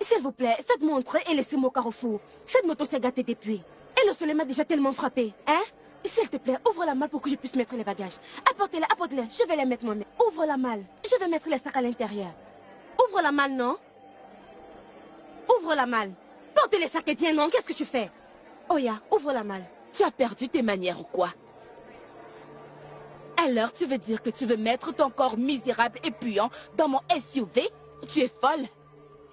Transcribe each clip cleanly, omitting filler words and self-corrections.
S'il vous plaît, faites-moi entrer et laissez-moi au carrefour. Cette moto s'est gâtée depuis. Et le soleil m'a déjà tellement frappé. Hein? S'il te plaît, ouvre la malle pour que je puisse mettre les bagages. Apportez-les, apportez-les. Je vais les mettre moi-même. Ouvre la malle. Je vais mettre les sacs à l'intérieur. Ouvre la malle, non? Ouvre la malle. Porte les sacs et viens, non? Qu'est-ce que tu fais? Oya, ouvre la malle. Tu as perdu tes manières ou quoi? Alors tu veux dire que tu veux mettre ton corps misérable et puant dans mon SUV? Tu es folle?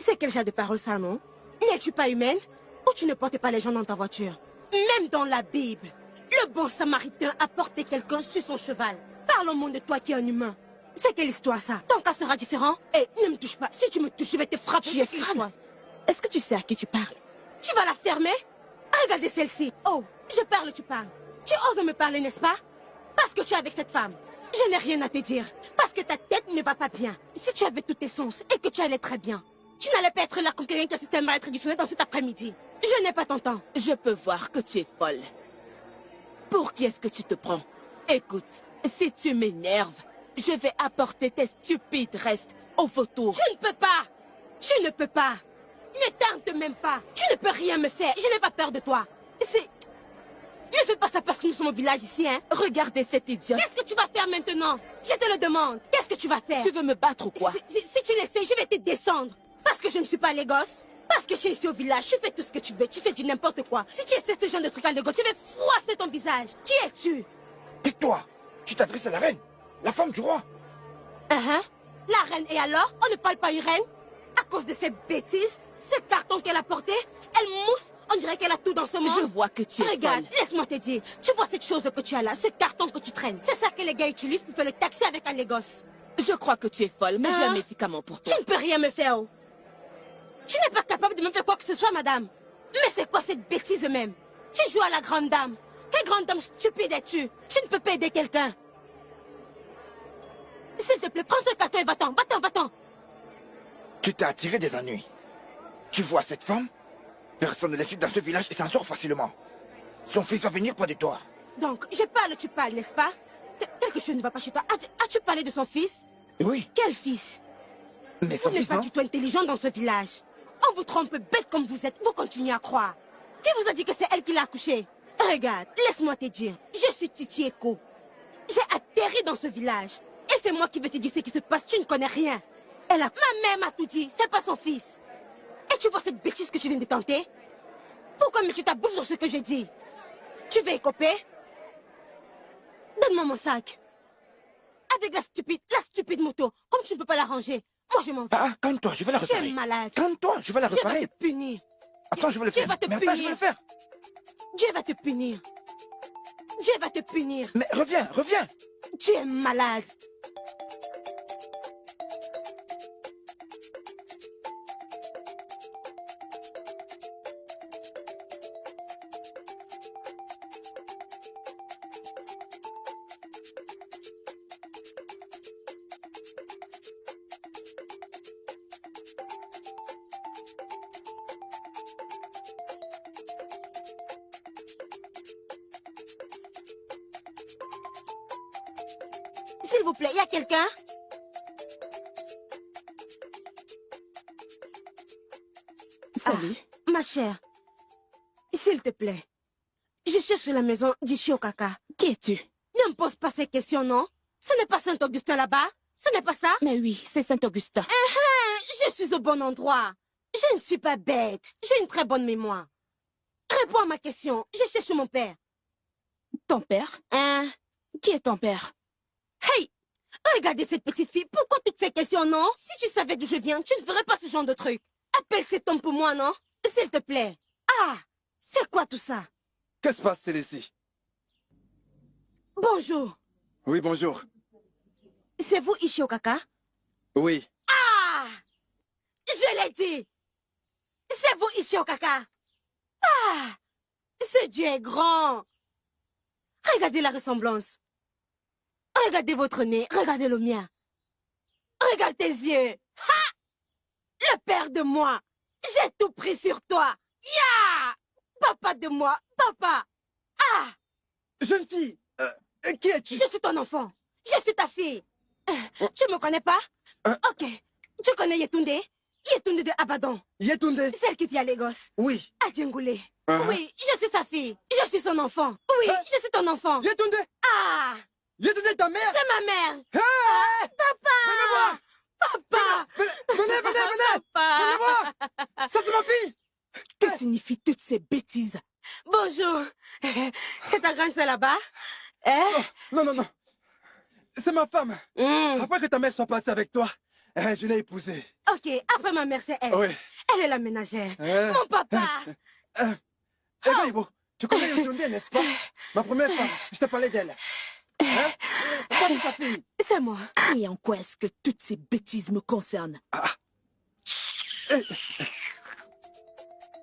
C'est quel genre de parole ça, non? N'es-tu pas humaine? Ou tu ne portes pas les gens dans ta voiture? Même dans la Bible, le bon samaritain a porté quelqu'un sur son cheval. Parle au monde de toi qui es un humain. C'est quelle histoire ça? Ton cas sera différent? Et ne me touche pas. Si tu me touches, je vais te frapper. Tu es fan. Est-ce que tu sais à qui tu parles? Tu vas la fermer? Regardez celle-ci. Oh, je parle, tu parles. Tu oses me parler, n'est-ce pas? Parce que tu es avec cette femme. Je n'ai rien à te dire. Parce que ta tête ne va pas bien. Si tu avais tous tes sens et que tu allais très bien, tu n'allais pas être là comme quelqu'un qui assiste à un mariage traditionnel dans cet après-midi. Je n'ai pas ton temps. Je peux voir que tu es folle. Pour qui est-ce que tu te prends? Écoute, si tu m'énerves, je vais apporter tes stupides restes au vautour. Tu ne peux pas. Tu ne peux pas. Ne tente même pas. Tu ne peux rien me faire. Je n'ai pas peur de toi. C'est... Ne fais pas ça parce que nous sommes au village ici, hein. Regardez cette idiote. Qu'est-ce que tu vas faire maintenant? Je te le demande. Qu'est-ce que tu vas faire? Tu veux me battre ou quoi? Si tu le sais, je vais te descendre. Parce que je ne suis pas Lagos. Parce que tu es ici au village, tu fais tout ce que tu veux. Tu fais du n'importe quoi. Si tu essaies ce genre de truc à Lagos, je vais froisser ton visage. Qui es-tu? Tais-toi. Tu t'adresses à la reine, la femme du roi. La reine, et alors? On ne parle pas une reine? À cause de ces bêtises, ce carton qu'elle a porté, elle mousse. On dirait qu'elle a tout dans ce monde. Je vois que tu es Regarde, folle. laisse-moi te dire. Tu vois cette chose que tu as là, ce carton que tu traînes. C'est ça que les gars utilisent pour faire le taxi avec un Lagos. Je crois que tu es folle, mais j'ai un médicament pour toi. Tu ne peux rien me faire, oh. Tu n'es pas capable de me faire quoi que ce soit, madame. Mais c'est quoi cette bêtise même? Tu joues à la grande dame. Quelle grande dame stupide es-tu? Tu ne peux pas aider quelqu'un. S'il te plaît, prends ce carton et va-t'en, va-t'en, va-t'en. Tu t'es attiré des ennuis. Tu vois cette femme? Personne ne la suit dans ce village et s'en sort facilement. Son fils va venir près de toi. Donc, je parle, tu parles, n'est-ce pas? Quelque chose ne va pas chez toi. As-tu parlé de son fils? Oui. Quel fils? Mais son Vous n'êtes fils, pas non? du tout intelligent dans ce village. On vous trompe bête comme vous êtes. Vous continuez à croire. Qui vous a dit que c'est elle qui l'a accouché? Regarde, laisse-moi te dire. Je suis Titi Eko. J'ai atterri dans ce village. Et c'est moi qui vais te dire ce qui se passe. Tu ne connais rien. Ma mère m'a tout dit. C'est pas son fils. Et tu vois cette bêtise que tu viens de tenter? Pourquoi mets-tu ta bouche sur ce que j'ai dit? Tu veux écoper? Donne-moi mon sac. Avec la stupide moto. Comme tu ne peux pas la ranger. Moi, je m'en vais. Ah, calme-toi, je vais la Tu réparer. es malade. Calme-toi, je vais la Dieu va réparer. te punir. Attends, je vais le Dieu faire. va te Mais attends, je vais punir. le faire. Dieu va te punir. Dieu va te punir. Mais reviens, reviens. Tu es malade. S'il vous plaît, il y a quelqu'un? Salut. Ma chère, s'il te plaît, je cherche la maison d'Ishiokaka. Qui es-tu? Ne me pose pas ces questions, non? Ce n'est pas Saint-Augustin là-bas? Ce n'est pas ça? Mais oui, c'est Saint-Augustin. Je suis au bon endroit. Je ne suis pas bête. J'ai une très bonne mémoire. Réponds à ma question. Je cherche mon père. Ton père? Qui est ton père? Hey! Regardez cette petite fille. Pourquoi toutes ces questions, non? Si tu savais d'où je viens, tu ne ferais pas ce genre de truc. Appelle cet homme pour moi, non? S'il te plaît. Ah! C'est quoi tout ça? Que se passe, Célécie? Bonjour. Oui, bonjour. C'est vous, Ishiokaka? Oui. Ah! Je l'ai dit! C'est vous, Ishiokaka! Ah! Ce Dieu est grand! Regardez la ressemblance. Regardez votre nez, regardez le mien. Regarde tes yeux. Ha! Le père de moi. J'ai tout pris sur toi. Ya! Papa de moi, papa. Ah! Jeune fille, qui es-tu? Je suis ton enfant. Je suis ta fille. Tu me connais pas? Ok. Tu connais Yetunde? Yetunde de Abadan. Yetunde? Celle qui vit à Lagos. Oui. À Djengoulé. Uh-huh. Oui, je suis sa fille. Je suis son enfant. Oui, je suis ton enfant. Yetunde? Ah, Yetunde, ta mère? c'est ma mère. Hey! Papa! Venez voir! Papa! Venez! Venez Papa! voir! Ça, c'est ma fille! Que signifient toutes ces bêtises? Bonjour. C'est ta grande sœur là-bas? Hein? Non. C'est ma femme. Hmm. Après que ta mère soit passée avec toi, je l'ai épousée. Ok, après ma mère, c'est elle. Oui. Elle est la ménagère. Mon papa! Ego Ibo, tu connais Yetunde, n'est-ce pas? Ma première femme. Je t'ai parlé d'elle. Hein? Ça, c'est ta fille. C'est moi. Et en quoi est-ce que toutes ces bêtises me concernent?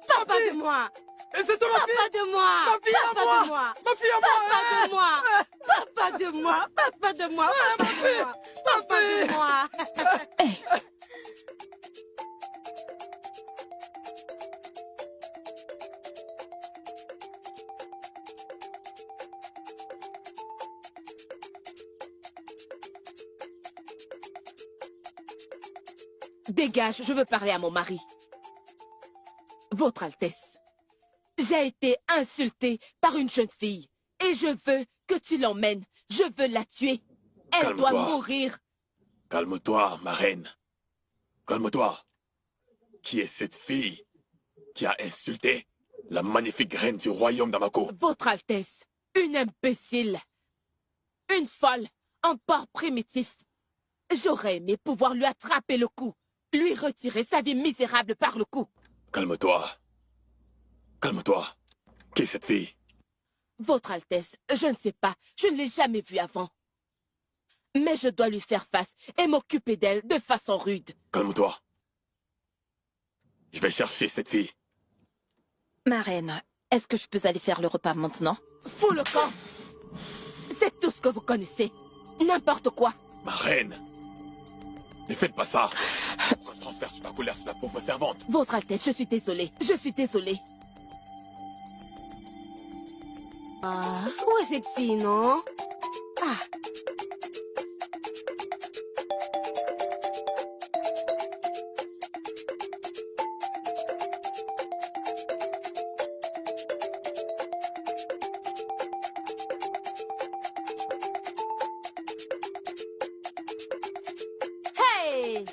Papa de moi! Et c'est toi ma fille! Papa de moi! Ma fille à Papa moi! de moi! Ma fille à moi! Papa de moi! Papa de moi! Papa de moi! Papa de moi! Papa de moi! Dégage, je veux parler à mon mari. Votre Altesse, j'ai été insultée par une jeune fille et je veux que tu l'emmènes. Je veux la tuer. Elle doit mourir. Calme-toi, ma reine. Calme-toi. Qui est cette fille qui a insulté la magnifique reine du royaume d'Amako? Votre Altesse, une imbécile. Une folle, un porc primitif. J'aurais aimé pouvoir lui attraper le cou, lui retirer sa vie misérable par le cou. Calme-toi. Calme-toi. Qui est cette fille? Votre Altesse, je ne sais pas, je ne l'ai jamais vue avant. Mais je dois lui faire face et m'occuper d'elle de façon rude. Calme-toi. Je vais chercher cette fille. Ma reine, est-ce que je peux aller faire le repas maintenant? Fous le camp. C'est tout ce que vous connaissez. N'importe quoi. Ma reine. Ne faites pas ça. Pourquoi transfères-tu ta colère sur la pauvre servante? Votre Altesse, je suis désolée. Je suis désolée. Ah, où est cette fille, non? Ah. Hey!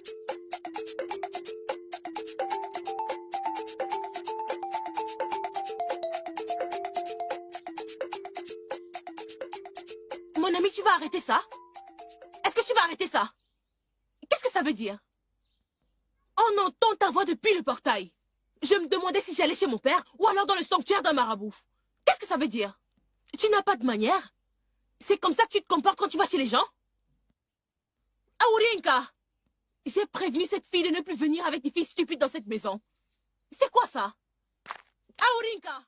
Mon ami, tu vas arrêter ça? Est-ce que tu vas arrêter ça? Qu'est-ce que ça veut dire? On entend ta voix depuis le portail. Je me demandais si j'allais chez mon père ou alors dans le sanctuaire d'un marabout. Qu'est-ce que ça veut dire? Tu n'as pas de manière? C'est comme ça que tu te comportes quand tu vas chez les gens? Aurinka! J'ai prévenu cette fille de ne plus venir avec des filles stupides dans cette maison. C'est quoi ça? Aurinka!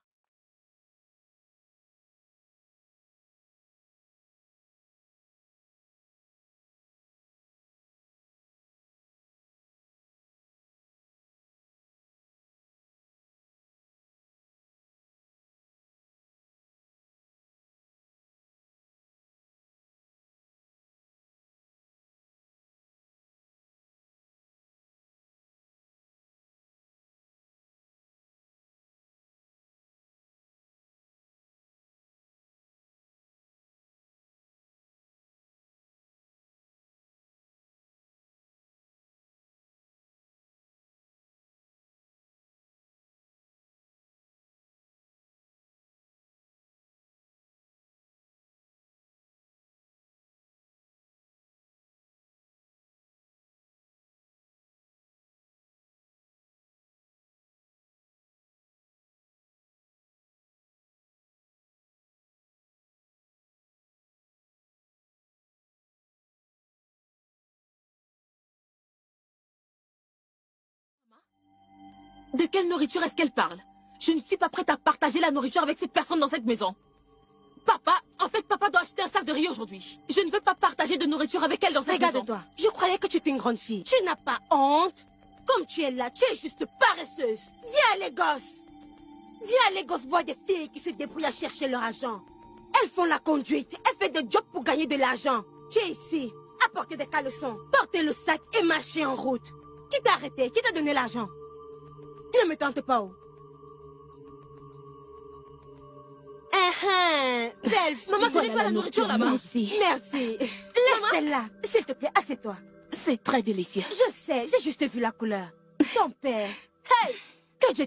De quelle nourriture est-ce qu'elle parle? Je ne suis pas prête à partager la nourriture avec cette personne dans cette maison. Papa doit acheter un sac de riz aujourd'hui. Je ne veux pas partager de nourriture avec elle dans cette maison. Regarde-toi, je croyais que tu étais une grande fille. Tu n'as pas honte? Comme tu es là, tu es juste paresseuse. Viens à Lagos. Viens à Lagos voir des filles qui se débrouillent à chercher leur argent. Elles font la conduite, elles font des jobs pour gagner de l'argent. Tu es ici, apportez des caleçons, portez le sac et marchez en route. Qui t'a arrêté? Qui t'a donné l'argent? Ne me tente pas, oh. Belle fille. Maman, ce Voilà n'est pas la nourriture là-bas. Merci. Merci. Laisse celle-là. S'il te plaît, assieds-toi. C'est très délicieux. Je sais, j'ai juste vu la couleur. Ton père. Hey! Que Dieu